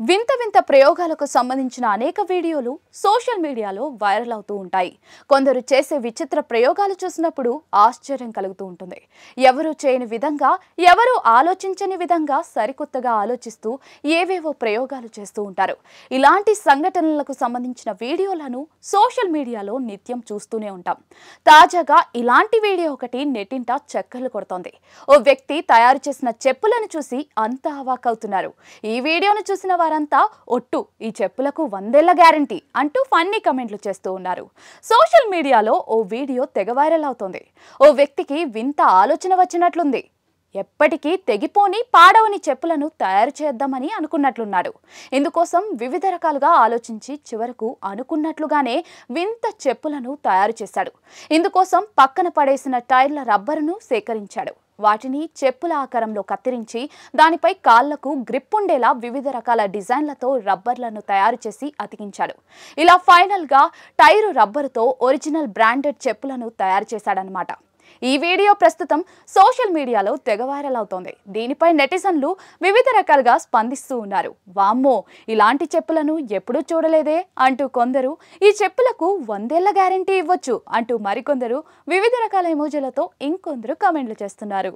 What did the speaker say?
వింత వింత ప్రయోగాలకు సంబంధించిన అనేక వీడియోలు సోషల్ మీడియాలో వైరల్ అవుతూ ఉంటాయి. కొందరు చేసే విచిత్ర ప్రయోగాలు చూసినప్పుడు ఆశ్చర్యం కలుగుతూ ఉంటుంది. ఎవరు చేయని విధంగా, ఎవరు ఆలోచించని విధంగా సరికొత్తగా ఆలోచిస్తూ ఏవేవో ప్రయోగాలు చేస్తూ ఉంటారు. ఇలాంటి సంఘటనలకు సంబంధించిన వీడియోలను సోషల్ మీడియాలో నిత్యం చూస్తూనే ఉంటాం. తాజాగా ఇలాంటి వీడియో ఒకటి నెట్టింట చక్కర్లు కొడుతోంది. ఓ వ్యక్తి తయారు చేసిన చెప్పులను చూసి అంతా అవాక్కవుతున్నారు. ఈ వీడియోను చూసిన వారంతా ఒట్టు, ఈ చెప్పులకు 100 ఏళ్ల గ్యారంటీ అంటూ ఫన్నీ కమెంట్లు చేస్తూ ఉన్నారు. సోషల్ మీడియాలో ఓ వీడియో తెగ వైరల్ అవుతోంది. ఓ వ్యక్తికి వింత ఆలోచన వచ్చినట్లుంది. ఎప్పటికీ తెగిపోని పాడవని చెప్పులను తయారు చేద్దామని అనుకున్నట్లున్నాడు. ఇందుకోసం వివిధ రకాలుగా ఆలోచించి చివరకు అనుకున్నట్లుగానే వింత చెప్పులను తయారు చేశాడు. ఇందుకోసం పక్కన పడేసిన టైర్ల రబ్బరును సేకరించాడు. వాటిని చెప్పుల ఆకారంలో కత్తిరించి దానిపై కాళ్లకు గ్రిప్ ఉండేలా వివిధ రకాల డిజైన్లతో రబ్బర్లను తయారు చేసి అతికించాడు. ఇలా ఫైనల్ గా టైరు రబ్బరుతో ఒరిజినల్ బ్రాండెడ్ చెప్పులను తయారు చేశాడనమాట. ఈ వీడియో ప్రస్తుతం సోషల్ మీడియాలో తెగ వైరల్ అవుతోంది. దీనిపై నెటిజన్లు వివిధ రకాలుగా స్పందిస్తూ ఉన్నారు. వామ్మో, ఇలాంటి చెప్పులను ఎప్పుడూ చూడలేదే అంటూ కొందరు, ఈ చెప్పులకు 100 ఏళ్ల గ్యారంటీ ఇవ్వచ్చు అంటూ మరికొందరు వివిధ రకాల ఎమోజీలతో ఇంకొందరు కామెంట్లు చేస్తున్నారు.